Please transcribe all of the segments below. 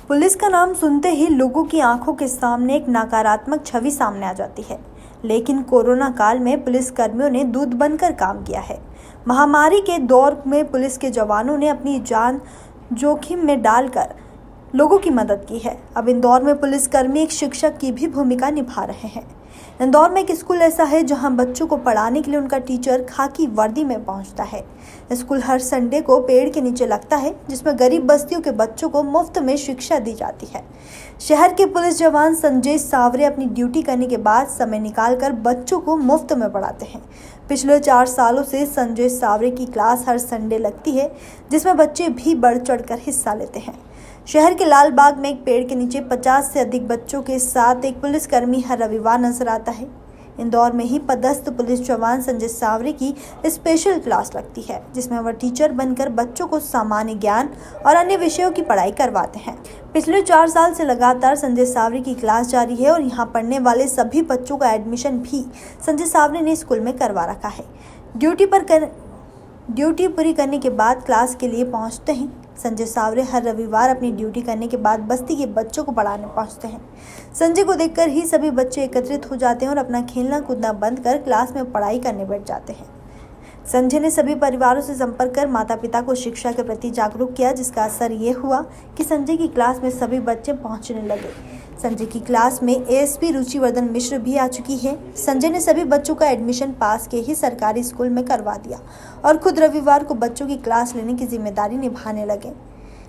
Police का नाम सुनते ही लोगों की आंखों के सामने एक नकारात्मक छवि सामने आ जाती है, लेकिन कोरोना काल में पुलिस कर्मियों ने दूत बनकर काम किया है। महामारी के दौर में पुलिस के जवानों ने अपनी जान जोखिम में डालकर लोगों की मदद की है। अब इंदौर में पुलिसकर्मी एक शिक्षक की भी भूमिका निभा रहे हैं। इंदौर में एक स्कूल ऐसा है जहां बच्चों को पढ़ाने के लिए उनका टीचर खाकी वर्दी में पहुंचता है। स्कूल हर संडे को पेड़ के नीचे लगता है, जिसमें गरीब बस्तियों के बच्चों को मुफ्त में शिक्षा दी जाती है। शहर के पुलिस जवान संजय सावरे अपनी ड्यूटी करने के बाद समय निकालकर बच्चों को मुफ्त में पढ़ाते हैं। पिछले 4 सालों से संजय सावरे की क्लास हर संडे लगती है, जिसमें बच्चे भी बढ़ चढ़कर हिस्सा लेते हैं। शहर के लाल बाग में एक पेड़ के नीचे 50 से अधिक बच्चों के साथ एक पुलिसकर्मी हर रविवार नजर आता है। इंदौर में ही पदस्थ पुलिस जवान संजय सावरे की स्पेशल क्लास लगती है, जिसमें वह टीचर बनकर बच्चों को सामान्य ज्ञान और अन्य विषयों की पढ़ाई करवाते हैं। पिछले 4 साल से लगातार संजय सावरे की क्लास जारी है और यहाँ पढ़ने वाले सभी बच्चों का एडमिशन भी संजय सावरे ने स्कूल में करवा रखा है। ड्यूटी पूरी करने के बाद क्लास के लिए पहुँचते हैं। संजय सावरे हर रविवार अपनी ड्यूटी करने के बाद बस्ती के बच्चों को पढ़ाने पहुंचते हैं। संजय को देखकर ही सभी बच्चे एकत्रित हो जाते हैं और अपना खेलना कूदना बंद कर क्लास में पढ़ाई करने बैठ जाते हैं। संजय ने सभी परिवारों से संपर्क कर माता पिता को शिक्षा के प्रति जागरूक किया, जिसका असर ये हुआ कि संजय की क्लास में सभी बच्चे पहुंचने लगे। संजय की क्लास में एएसपी रुचिवर्धन मिश्र भी आ चुकी है। संजय ने सभी बच्चों का एडमिशन पास के ही सरकारी स्कूल में करवा दिया और खुद रविवार को बच्चों की क्लास लेने की जिम्मेदारी निभाने लगे।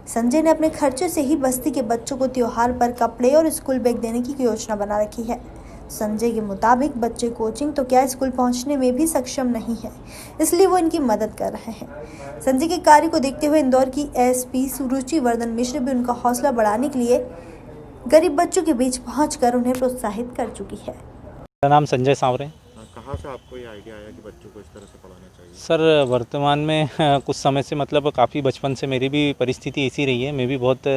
संजय ने अपने खर्चे से ही बस्ती के बच्चों को त्योहार पर कपड़े और स्कूल बैग देने की योजना बना रखी है। संजय के मुताबिक बच्चे कोचिंग तो क्या स्कूल पहुंचने में भी सक्षम नहीं है, इसलिए वो इनकी मदद कर रहे हैं। संजय के कार्य को देखते हुए इंदौर की एएसपी रुचिवर्धन मिश्र भी उनका हौसला बढ़ाने के लिए गरीब बच्चों के बीच पहुंचकर उन्हें प्रोत्साहित कर चुकी है। मेरा नाम संजय सावरे। कहाँ से आपको ये आइडिया आया कि बच्चों को इस तरह से पढ़ाना चाहिए? सर, वर्तमान में कुछ समय से मतलब काफ़ी बचपन से मेरी भी परिस्थिति ऐसी रही है। मैं भी बहुत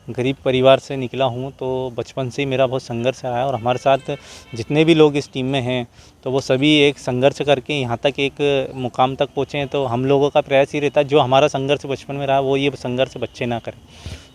गरीब परिवार से निकला हूँ, तो बचपन से ही मेरा बहुत संघर्ष रहा है और हमारे साथ जितने भी लोग इस टीम में हैं तो वो सभी एक संघर्ष करके यहाँ तक एक मुकाम तक पहुँचे हैं। तो हम लोगों का प्रयास ही रहता है, जो हमारा संघर्ष बचपन में रहा वो ये संघर्ष बच्चे ना करें।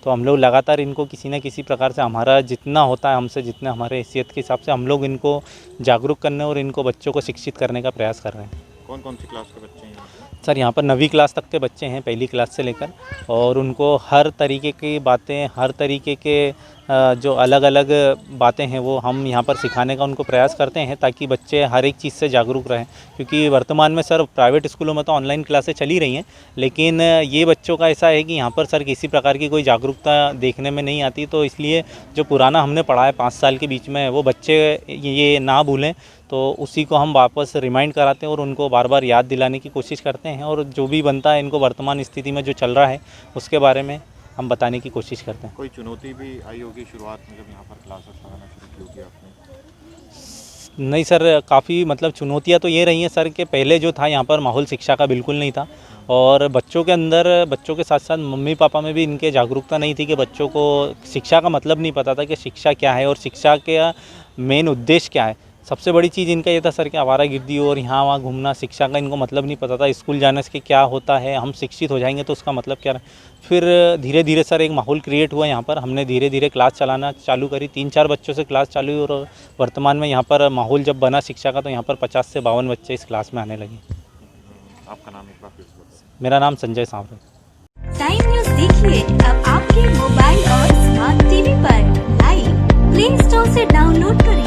तो हम लोग लगातार इनको किसी न किसी प्रकार से हमारा जितना होता है, हमसे जितने हमारे हैसियत के हिसाब से हम लोग इनको जागरूक करने और इनको बच्चों को शिक्षित करने का प्रयास कर रहे हैं। कौन कौन सी क्लास के बच्चे हैं यहाँ पे? सर, यहाँ पर 9वीं क्लास तक के बच्चे हैं, पहली क्लास से लेकर, और उनको हर तरीके की बातें, हर तरीके के जो अलग अलग बातें हैं वो हम यहाँ पर सिखाने का उनको प्रयास करते हैं, ताकि बच्चे हर एक चीज़ से जागरूक रहें। क्योंकि वर्तमान में सर प्राइवेट स्कूलों में तो ऑनलाइन क्लासें चली रही हैं, लेकिन ये बच्चों का ऐसा है कि यहाँ पर सर किसी प्रकार की कोई जागरूकता देखने में नहीं आती। तो इसलिए जो पुराना हमने पढ़ा है 5 साल के बीच में, वो बच्चे ये ना भूलें, तो उसी को हम वापस रिमाइंड कराते हैं और उनको बार बार याद दिलाने की कोशिश करते हैं। और जो भी बनता है इनको वर्तमान स्थिति में जो चल रहा है उसके बारे में हम बताने की कोशिश करते हैं। कोई चुनौती भी आई होगी शुरुआत में जब यहाँ पर क्लासेस लगाना शुरू किया आपने? नहीं सर, काफ़ी मतलब चुनौतियाँ तो ये रही हैं सर कि पहले जो था यहाँ पर माहौल शिक्षा का बिल्कुल नहीं था, और बच्चों के अंदर, बच्चों के साथ साथ मम्मी पापा में भी इनके जागरूकता नहीं थी कि बच्चों को शिक्षा का मतलब नहीं पता था कि शिक्षा क्या है और शिक्षा का मेन उद्देश्य क्या है। सबसे बड़ी चीज़ इनका ये था सर कि आवारागर्दी और यहाँ वहाँ घूमना, शिक्षा का इनको मतलब नहीं पता था। स्कूल जाने से क्या होता है, हम शिक्षित हो जाएंगे तो उसका मतलब क्या है। फिर धीरे धीरे सर एक माहौल क्रिएट हुआ यहाँ पर, हमने धीरे धीरे क्लास चलाना चालू करी। 3-4 बच्चों से क्लास चालू हुई और वर्तमान में यहाँ पर माहौल जब बना शिक्षा का, तो यहाँ पर 50 से 52 बच्चे इस क्लास में आने लगे। आपका नाम एक बार फिर से बताइए। मेरा नाम संजय सावरे। टाइम न्यूज़ देखिए अब आपके मोबाइल और स्मार्ट टीवी पर। लाइव प्ले स्टोर से डाउनलोड करें।